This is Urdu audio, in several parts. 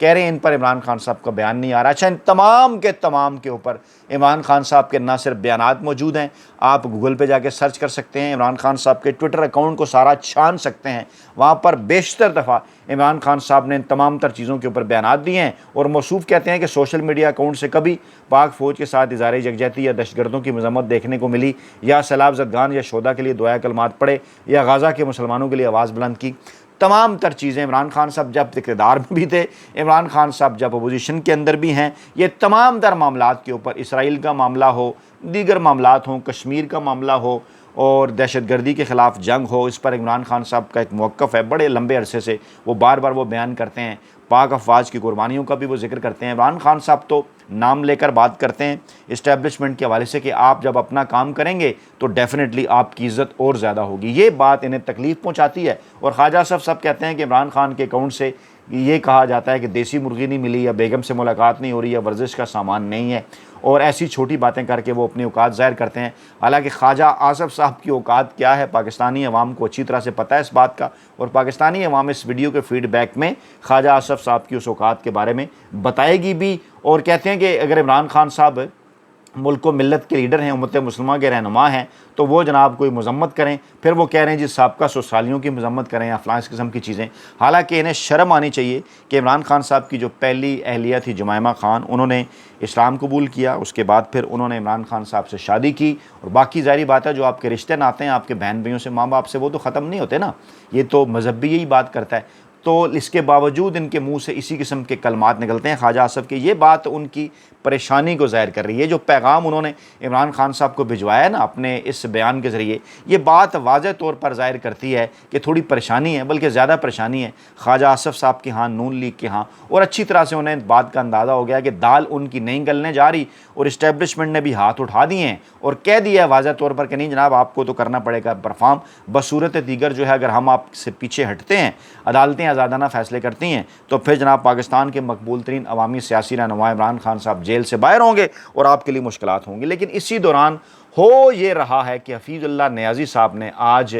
کہہ رہے ہیں ان پر عمران خان صاحب کا بیان نہیں آ رہا۔ اچھا، ان تمام کے اوپر عمران خان صاحب کے نہ صرف بیانات موجود ہیں، آپ گوگل پہ جا کے سرچ کر سکتے ہیں، عمران خان صاحب کے ٹویٹر اکاؤنٹ کو سارا چھان سکتے ہیں، وہاں پر بیشتر دفعہ عمران خان صاحب نے ان تمام تر چیزوں کے اوپر بیانات دیے ہیں۔ اور موصوف کہتے ہیں کہ سوشل میڈیا اکاؤنٹ سے کبھی پاک فوج کے ساتھ اظہار یکجہتی یا دہشت گردوں کی مذمت دیکھنے کو ملی، یا سیلاب زدگان یا شہداء کے لیے دعائے کلمات پڑھے، یا غزہ کے مسلمانوں کے لیے آواز بلند کی۔ تمام تر چیزیں عمران خان صاحب جب اقتدار میں بھی تھے، عمران خان صاحب جب اپوزیشن کے اندر بھی ہیں، یہ تمام تر معاملات کے اوپر، اسرائیل کا معاملہ ہو، دیگر معاملات ہوں، کشمیر کا معاملہ ہو اور دہشت گردی کے خلاف جنگ ہو، اس پر عمران خان صاحب کا ایک موقف ہے بڑے لمبے عرصے سے، وہ بار بار وہ بیان کرتے ہیں، پاک افواج کی قربانیوں کا بھی وہ ذکر کرتے ہیں۔ عمران خان صاحب تو نام لے کر بات کرتے ہیں اسٹیبلشمنٹ کے حوالے سے کہ آپ جب اپنا کام کریں گے تو ڈیفینیٹلی آپ کی عزت اور زیادہ ہوگی، یہ بات انہیں تکلیف پہنچاتی ہے۔ اور خواجہ صاحب کہتے ہیں کہ عمران خان کے اکاؤنٹ سے یہ کہا جاتا ہے کہ دیسی مرغی نہیں ملی، یا بیگم سے ملاقات نہیں ہو رہی، یا ورزش کا سامان نہیں ہے، اور ایسی چھوٹی باتیں کر کے وہ اپنی اوقات ظاہر کرتے ہیں۔ حالانکہ خواجہ آصف صاحب کی اوقات کیا ہے پاکستانی عوام کو اچھی طرح سے پتہ ہے اس بات کا، اور پاکستانی عوام اس ویڈیو کے فیڈ بیک میں خواجہ آصف صاحب کی اس اوقات کے بارے میں بتائے گی بھی۔ اور کہتے ہیں کہ اگر عمران خان صاحب ملک و ملت کے لیڈر ہیں، امت مسلمہ کے رہنما ہیں، تو وہ جناب کوئی مذمت کریں، پھر وہ کہہ رہے ہیں جی سابقہ سسرالیوں کی مذمت کریں یا فلاں اس قسم کی چیزیں۔ حالانکہ انہیں شرم آنی چاہیے کہ عمران خان صاحب کی جو پہلی اہلیہ تھی جمائمہ خان، انہوں نے اسلام قبول کیا، اس کے بعد پھر انہوں نے عمران خان صاحب سے شادی کی، اور باقی ظاہری بات ہے جو آپ کے رشتے ناتے ہیں آپ کے بہن بھائیوں سے، ماں باپ سے، وہ تو ختم نہیں ہوتے نا، یہ تو مذہب بھی یہی بات کرتا ہے۔ تو اس کے باوجود ان کے منہ سے اسی قسم کے کلمات نکلتے ہیں خواجہ آصف کے، یہ بات ان کی پریشانی کو ظاہر کر رہی ہے۔ جو پیغام انہوں نے عمران خان صاحب کو بھجوایا نا اپنے اس بیان کے ذریعے، یہ بات واضح طور پر ظاہر کرتی ہے کہ تھوڑی پریشانی ہے، بلکہ زیادہ پریشانی ہے خواجہ آصف صاحب کے ہاں، نون لیگ کے ہاں، اور اچھی طرح سے انہیں بات کا اندازہ ہو گیا کہ دال ان کی نہیں گلنے جا رہی، اور اسٹیبلشمنٹ نے بھی ہاتھ اٹھا دیے ہیں اور کہہ دیا ہے واضح طور پر کہ نہیں جناب آپ کو تو کرنا پڑے گا پرفارم، بصورت دیگر جو ہے اگر ہم آپ سے پیچھے ہٹتے ہیں، عدالتیں آزادانہ فیصلے کرتی ہیں، تو پھر جناب پاکستان کے مقبول ترین عوامی سیاسی رہنما عمران خان صاحب جیل سے باہر ہوں گے اور آپ کے لیے مشکلات ہوں گی۔ لیکن اسی دوران ہو یہ رہا ہے کہ حفیظ اللہ نیازی صاحب نے آج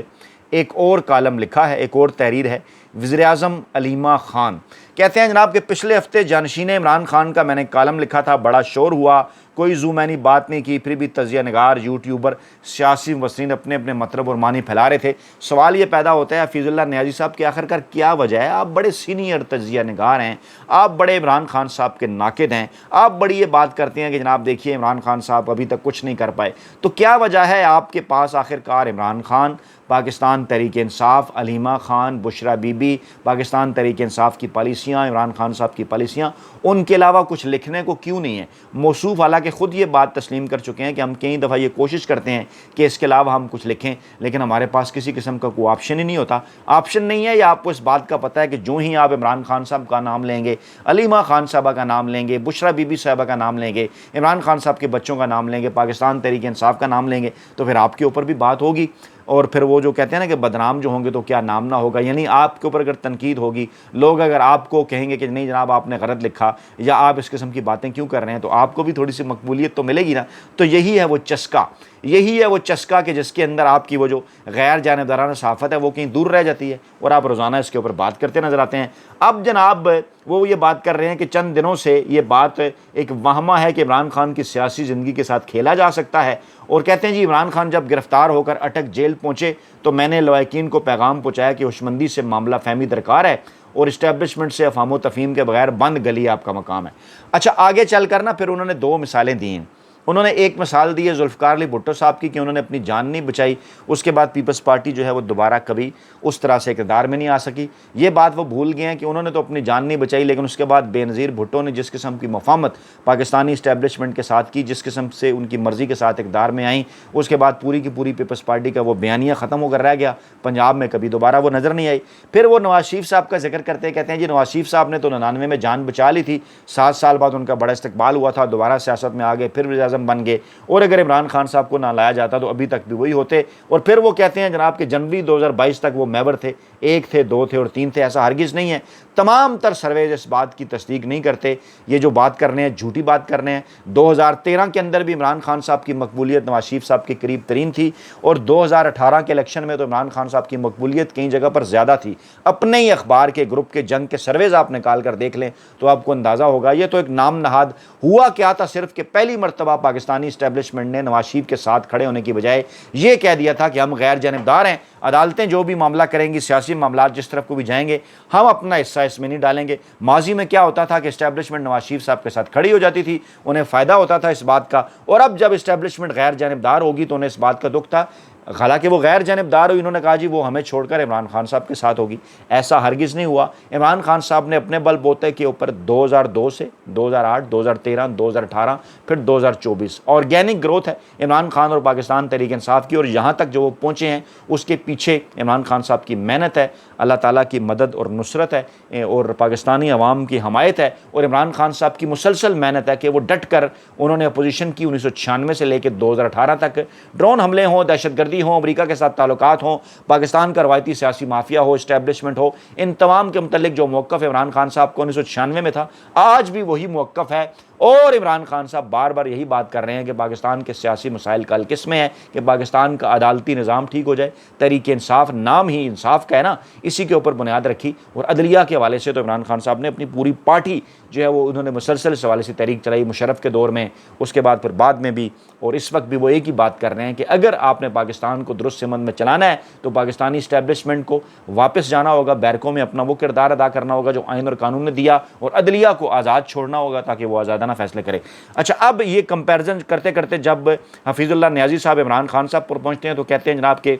ایک اور کالم لکھا ہے، ایک اور تحریر ہے۔ وزیر اعظم علیمہ خان کہتے ہیں جناب کہ پچھلے ہفتے جانشین عمران خان کا میں نے کالم لکھا تھا، بڑا شور ہوا، کوئی زو میں نے بات نہیں کی، پھر بھی تجزیہ نگار، یوٹیوبر، سیاسی مبصرین اپنے اپنے مطلب اور معنی پھیلا رہے تھے۔ سوال یہ پیدا ہوتا ہے حفیظ اللہ نیازی صاحب کہ آخر کار کیا وجہ ہے؟ آپ بڑے سینئر تجزیہ نگار ہیں، آپ بڑے عمران خان صاحب کے ناقد ہیں، آپ بڑی یہ بات کرتے ہیں کہ جناب دیکھیے عمران خان صاحب ابھی تک کچھ نہیں کر پائے، تو کیا وجہ ہے آپ کے پاس آخر کار عمران خان، پاکستان تحریک انصاف، علیمہ خان، بشرا بی بی، پاکستان تحریک انصاف کی پالیسیاں، عمران خان صاحب کی پالیسیاں، ان کے علاوہ کچھ لکھنے کو کیوں نہیں ہے؟ موصوف حالانکہ خود یہ بات تسلیم کر چکے ہیں کہ ہم کئی دفعہ یہ کوشش کرتے ہیں کہ اس کے علاوہ ہم کچھ لکھیں، لیکن ہمارے پاس کسی قسم کا کوئی آپشن ہی نہیں ہوتا۔ آپشن نہیں ہے، یا آپ کو اس بات کا پتہ ہے کہ جو ہی آپ عمران خان صاحب کا نام لیں گے، علیمہ خان صاحبہ کا نام لیں گے، بشرا بی بی صاحبہ کا نام لیں گے، عمران خان صاحب کے بچوں کا نام لیں گے، پاکستان تحریک انصاف کا نام لیں گے، تو پھر آپ کے اوپر بھی بات ہوگی، اور پھر وہ جو کہتے ہیں نا کہ بدنام جو ہوں گے تو کیا نام نہ ہوگا، یعنی آپ کے اوپر اگر تنقید ہوگی، لوگ اگر آپ کو کہیں گے کہ نہیں جناب آپ نے غلط لکھا یا آپ اس قسم کی باتیں کیوں کر رہے ہیں، تو آپ کو بھی تھوڑی سی مقبولیت تو ملے گی نا۔ تو یہی ہے وہ چسکا، یہی ہے وہ چسکا کہ جس کے اندر آپ کی وہ جو غیر جانبدارانہ صحافت ہے وہ کہیں دور رہ جاتی ہے، اور آپ روزانہ اس کے اوپر بات کرتے نظر آتے ہیں۔ اب جناب وہ یہ بات کر رہے ہیں کہ چند دنوں سے یہ بات ایک وہمہ ہے کہ عمران خان کی سیاسی زندگی کے ساتھ کھیلا جا سکتا ہے، اور کہتے ہیں جی عمران خان جب گرفتار ہو کر اٹک جیل پہنچے تو میں نے لوائقین کو پیغام پہنچایا کہ ہوشمندی سے معاملہ فہمی درکار ہے، اور اسٹیبلشمنٹ سے افہام و تفہیم کے بغیر بند گلی آپ کا مقام ہے۔ اچھا آگے چل کر نا پھر انہوں نے دو مثالیں دی ہیں۔ انہوں نے ایک مثال دی ہے ذوالفقار علی بھٹو صاحب کی کہ انہوں نے اپنی جان نہیں بچائی، اس کے بعد پیپلز پارٹی جو ہے وہ دوبارہ کبھی اس طرح سے اقتدار میں نہیں آ سکی۔ یہ بات وہ بھول گئے ہیں کہ انہوں نے تو اپنی جان نہیں بچائی، لیکن اس کے بعد بے نظیر بھٹو نے جس قسم کی مفاہمت پاکستانی اسٹیبلشمنٹ کے ساتھ کی، جس قسم سے ان کی مرضی کے ساتھ اقتدار میں آئیں، اس کے بعد پوری کی پوری پیپلز پارٹی کا وہ بیانیہ ختم ہو کر رہ گیا، پنجاب میں کبھی دوبارہ وہ نظر نہیں آئی۔ پھر وہ نواز شریف صاحب کا ذکر کرتے ہیں، کہتے ہیں جی نواز شریف صاحب نے تو 99 میں جان بچا لی تھی، 7 سال بعد ان کا بڑا استقبال ہوا تھا، دوبارہ سیاست میں آ گئے، پھر اعظم بن گئے، اور اگر عمران خان صاحب کو نہ لایا جاتا تو ابھی تک بھی وہی ہوتے۔ اور پھر وہ کہتے ہیں جناب کہ جنوری 2022 تک وہ میبر تھے، 1 تھے، 2 تھے اور 3 تھے، ایسا ہرگز نہیں ہے۔ تمام تر سرویز اس بات کی تصدیق نہیں کرتے، یہ جو بات کر رہے ہیں جھوٹی بات کر رہے ہیں۔ 2013 کے اندر بھی عمران خان صاحب کی مقبولیت نواز شریف صاحب کے قریب ترین تھی، اور 2018 کے الیکشن میں تو عمران خان صاحب کی مقبولیت کئی جگہ پر زیادہ تھی۔ اپنے ہی اخبار کے گروپ کے جنگ کے سرویز آپ نکال کر دیکھ لیں تو آپ کو اندازہ ہوگا۔ یہ تو ایک نام نہاد ہوا کیا تھا صرف کہ پہلی مرتبہ پاکستانی اسٹیبلشمنٹ نے نواز شریف کے ساتھ کھڑے ہونے کی بجائے یہ کہہ دیا تھا کہ ہم غیر جانبدار ہیں، عدالتیں جو بھی معاملہ کریں گی، سیاسی معاملات جس طرف کو بھی جائیں گے، ہم اپنا حصہ اس میں نہیں ڈالیں گے۔ ماضی میں کیا ہوتا تھا کہ اسٹیبلشمنٹ نواز شریف صاحب کے ساتھ کھڑی ہو جاتی تھی، انہیں فائدہ ہوتا تھا اس بات کا، اور اب جب اسٹیبلشمنٹ غیر جانبدار ہوگی تو انہیں اس بات کا دکھ تھا۔ حالانکہ وہ غیر جانبدار ہوئی، انہوں نے کہا جی وہ ہمیں چھوڑ کر عمران خان صاحب کے ساتھ ہوگی، ایسا ہرگز نہیں ہوا۔ عمران خان صاحب نے اپنے بل بوتے کے اوپر 2002 سے 2008، 2013، 2018، پھر 2024 آرگینک گروتھ ہے عمران خان اور پاکستان تحریک انصاف کی، اور یہاں تک جو وہ پہنچے ہیں اس کے پیچھے عمران خان صاحب کی محنت ہے، اللہ تعالیٰ کی مدد اور نصرت ہے، اور پاکستانی عوام کی حمایت ہے، اور عمران خان صاحب کی مسلسل محنت ہے کہ وہ ڈٹ کر انہوں نے اپوزیشن کی 1996 سے لے کے 2018 تک، ڈرون حملے ہوں، دہشت گردی ہوں، امریکہ کے ساتھ تعلقات ہوں، پاکستان کا روایتی سیاسی مافیا ہو، اسٹیبلشمنٹ ہو، ان تمام کے متعلق جو موقف عمران خان صاحب کو 1996 میں تھا آج بھی وہی موقف ہے۔ اور عمران خان صاحب بار بار یہی بات کر رہے ہیں کہ پاکستان کے سیاسی مسائل کا حل کس میں ہے، کہ پاکستان کا عدالتی نظام ٹھیک ہو جائے۔ تحریک انصاف نام ہی انصاف کا ہے نا، اسی کے اوپر بنیاد رکھی، اور عدلیہ کے حوالے سے تو عمران خان صاحب نے اپنی پوری پارٹی جو ہے وہ انہوں نے مسلسل اس حوالے سے تحریک چلائی، مشرف کے دور میں، اس کے بعد پھر بعد میں بھی، اور اس وقت بھی وہ ایک ہی بات کر رہے ہیں کہ اگر آپ نے پاکستان کو درست سمت میں چلانا ہے تو پاکستانی اسٹیبلشمنٹ کو واپس جانا ہوگا، بیرکوں میں اپنا وہ کردار ادا کرنا ہوگا جو آئین اور قانون نے دیا، اور عدلیہ کو آزاد چھوڑنا ہوگا تاکہ وہ آزادانہ فیصلے کرے۔ اچھا، اب یہ کمپیریزن کرتے کرتے جب حفیظ اللہ نیازی صاحب عمران خان صاحب پر پہنچتے ہیں تو کہتے ہیں جناب کہ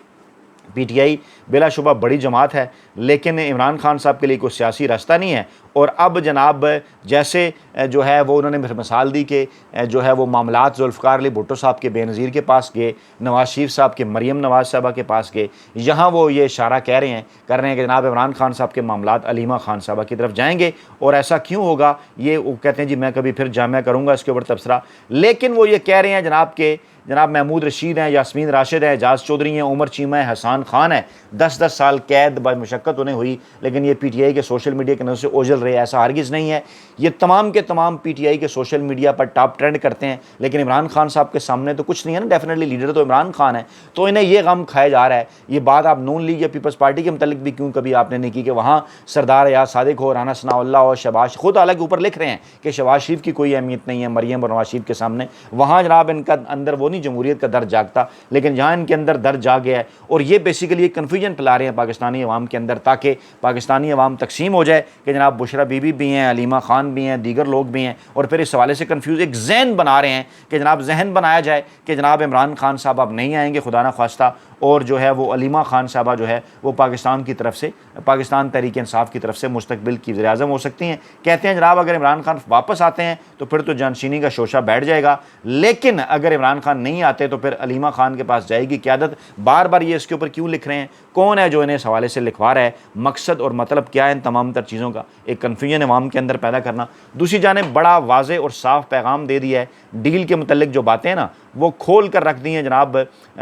پی ٹی آئی بلا شبہ بڑی جماعت ہے لیکن عمران خان صاحب کے لیے کوئی سیاسی راستہ نہیں ہے، اور اب جناب جیسے جو ہے وہ انہوں نے مثال دی کہ جو ہے وہ معاملات ذوالفقار علی بھٹو صاحب کے بے نظیر کے پاس گئے، نواز شریف صاحب کے مریم نواز صاحبہ کے پاس گئے، یہاں وہ یہ اشارہ کر رہے ہیں کہ جناب عمران خان صاحب کے معاملات علیمہ خان صاحبہ کی طرف جائیں گے، اور ایسا کیوں ہوگا یہ وہ کہتے ہیں جی میں کبھی پھر جامعہ کروں گا اس کے اوپر تبصرہ، لیکن وہ یہ کہہ رہے ہیں جناب کہ جناب محمود رشید ہیں، یاسمین راشد ہیں، اعجاز چودھری ہیں، عمر چیمہ ہے، حسان خان ہے، 10 سال قید با مشقت انہیں ہوئی، لیکن یہ پی ٹی آئی کے سوشل میڈیا کے نظر سے اوجھل رہے، ایسا ہرگز نہیں ہے۔ یہ تمام کے تمام پی ٹی آئی کے سوشل میڈیا پر ٹاپ ٹرینڈ کرتے ہیں، لیکن عمران خان صاحب کے سامنے تو کچھ نہیں ہے نا، ڈیفینیٹلی لیڈر تو عمران خان ہے، تو انہیں یہ غم کھایا جا رہا ہے۔ یہ بات آپ نون لیگ یا پیپلز پارٹی کے متعلق بھی کیوں کبھی آپ نے نہیں کی کہ وہاں سردار ایاز صادق ہو، رانا ثناء اللہ اور شہباز، خود حالانکہ اوپر لکھ رہے ہیں کہ شہباز شریف کی کوئی اہمیت نہیں ہے مریم اور نواز شریف کے سامنے، وہاں جناب ان کا اندر وہ نہیں جمہوریت کا درد جاگتا، لیکن جہاں ان کے اندر درد جاگ گیا ہے، اور یہ بیسیکلی ایک کنفیوژن پھیلا رہے ہیں پاکستانی عوام کے اندر تاکہ پاکستانی عوام تقسیم ہو جائے کہ جناب بشرا بی بی بھی ہیں، علیمہ خان بھی ہیں، دیگر لوگ بھی ہیں، اور پھر اس حوالے سے کنفیوز ایک ذہن بنا رہے ہیں کہ جناب ذہن بنایا جائے کہ جناب عمران خان صاحب اب نہیں آئیں گے خدا نہ خواستہ، اور جو ہے وہ علیمہ خان صاحبہ جو ہے وہ پاکستان کی طرف سے، پاکستان تحریک انصاف کی طرف سے مستقبل کی وزیر اعظم ہو سکتی ہیں۔ کہتے ہیں جناب اگر عمران خان واپس آتے ہیں تو پھر تو جانشینی کا شوشہ بیٹھ جائے گا، لیکن اگر عمران خان نہیں آتے تو پھر علیمہ خان کے پاس جائے گی قیادت۔ بار بار یہ اس کے اوپر کیوں لکھ رہے ہیں، کون ہے جو انہیں اس حوالے سے لکھوا رہا ہے، مقصد اور مطلب کیا ہے ان تمام تر چیزوں کا، ایک کنفیوژن عوام کے اندر پیدا کرنا۔ دوسری جانب بڑا واضح اور صاف پیغام دے دیا ہے، ڈیل کے متعلق جو باتیں نا وہ کھول کر رکھ دی ہیں جناب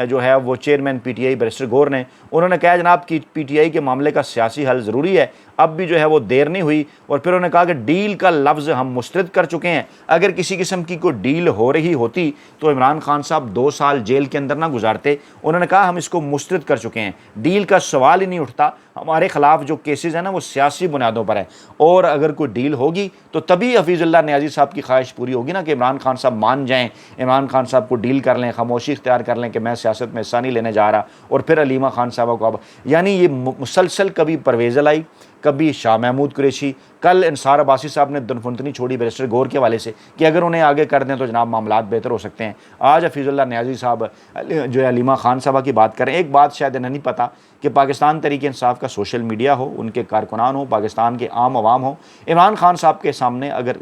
جو ہے وہ chairman P T I barrister گور نے، انہوں نے کہا جناب کہ پی ٹی آئی کے معاملے کا سیاسی حل ضروری ہے، اب بھی جو ہے وہ دیر نہیں ہوئی، اور پھر انہوں نے کہا کہ ڈیل کا لفظ ہم مسترد کر چکے ہیں، اگر کسی قسم کی کوئی ڈیل ہو رہی ہوتی تو عمران خان صاحب 2 سال جیل کے اندر نہ گزارتے، انہوں نے کہا ہم اس کو مسترد کر چکے ہیں، ڈیل کا سوال ہی نہیں اٹھتا، ہمارے خلاف جو کیسز ہیں نا وہ سیاسی بنیادوں پر ہے، اور اگر کوئی ڈیل ہوگی تو تبھی حفیظ اللہ نیازی صاحب کی خواہش پوری ہوگی نا کہ عمران خان صاحب مان جائیں، عمران خان صاحب کو ڈیل کر لیں، خاموشی اختیار کر لیں کہ میں سیاست میں حصہ نہیں لینے جا رہا، اور پھر علیمہ خان صاحبہ کو اب یعنی یہ مسلسل کبھی پرویز الہی، کبھی شاہ محمود قریشی، کل انصار عباسی صاحب نے دنفنتنی چھوڑی بیرسٹر گور کے حوالے سے کہ اگر انہیں آگے کر دیں تو جناب معاملات بہتر ہو سکتے ہیں، آج حفیظ اللہ نیازی صاحب جو ہے علیمہ خان صاحبہ کی بات کریں۔ ایک بات شاید انہیں نہیں پتہ کہ پاکستان تحریک انصاف کا سوشل میڈیا ہو، ان کے کارکنان ہوں، پاکستان کے عام عوام ہوں، عمران خان صاحب کے سامنے اگر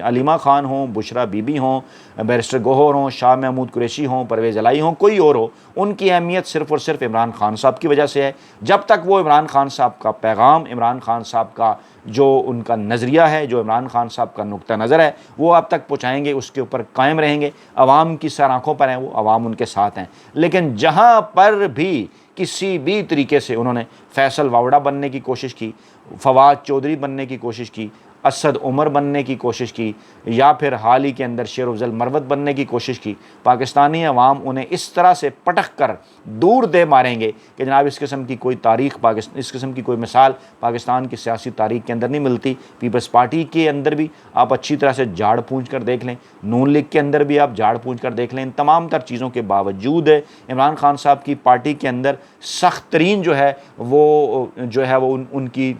علیمہ خان ہوں، بشرا بی بی ہوں، بیرسٹر گوہر ہوں، شاہ محمود قریشی ہوں، پرویز الہی ہوں، کوئی اور ہو، ان کی اہمیت صرف اور صرف عمران خان صاحب کی وجہ سے ہے۔ جب تک وہ عمران خان صاحب کا پیغام، عمران خان صاحب کا جو ان کا نظریہ ہے، جو عمران خان صاحب کا نقطہ نظر ہے، وہ آپ تک پہنچائیں گے، اس کے اوپر قائم رہیں گے۔ عوام کی سر آنکھوں پر ہیں، وہ عوام ان کے ساتھ ہیں۔ لیکن جہاں پر بھی کسی بھی طریقے سے انہوں نے فیصل واوڑا بننے کی کوشش کی، فواد چودھری بننے کی کوشش کی، اسد عمر بننے کی کوشش کی، یا پھر حال ہی کے اندر شیر افضل مروت بننے کی کوشش کی، پاکستانی عوام انہیں اس طرح سے پٹک کر دور دے ماریں گے کہ جناب اس قسم کی کوئی تاریخ اس قسم کی کوئی مثال پاکستان کی سیاسی تاریخ کے اندر نہیں ملتی۔ پیپلز پارٹی کے اندر بھی آپ اچھی طرح سے جھاڑ پھونچ کر دیکھ لیں، نون لیگ کے اندر بھی آپ جھاڑ پھونچ کر دیکھ لیں، ان تمام تر چیزوں کے باوجود عمران خان صاحب کی پارٹی کے اندر سخت ترین جو ہے وہ ان کی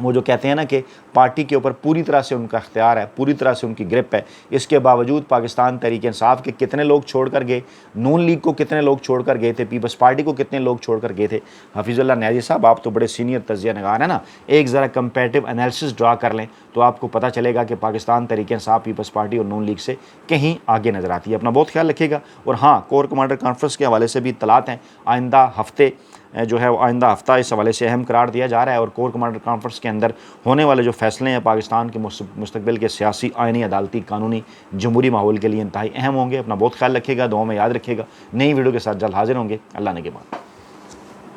وہ جو کہتے ہیں نا کہ پارٹی کے اوپر پوری طرح سے ان کا اختیار ہے، پوری طرح سے ان کی گرپ ہے۔ اس کے باوجود پاکستان تحریک انصاف کے کتنے لوگ چھوڑ کر گئے، نون لیگ کو کتنے لوگ چھوڑ کر گئے تھے، پیپلز پارٹی کو کتنے لوگ چھوڑ کر گئے تھے۔ حفیظ اللہ نیازی صاحب، آپ تو بڑے سینئر تجزیہ نگار ہیں نا، ایک ذرا کمپیریٹیو انالیسس ڈرا کر لیں تو آپ کو پتہ چلے گا کہ پاکستان تحریک انصاف پیپلز پارٹی اور نون لیگ سے کہیں آگے نظر آتی ہے۔ اپنا بہت خیال رکھیے گا، اور ہاں، کور کمانڈر کانفرنس کے حوالے سے بھی اطلاعات ہیں، آئندہ ہفتہ اس حوالے سے اہم قرار دیا جا رہا ہے، اور کور کمانڈر کانفرنس کے اندر ہونے والے جو فیصلے ہیں پاکستان کے مستقبل کے سیاسی، آئینی، عدالتی، قانونی، جمہوری ماحول کے لیے انتہائی اہم ہوں گے۔ اپنا بہت خیال رکھیے گا، دعاؤں میں یاد رکھیے گا۔ نئی ویڈیو کے ساتھ جلد حاضر ہوں گے۔ اللہ نگہبان۔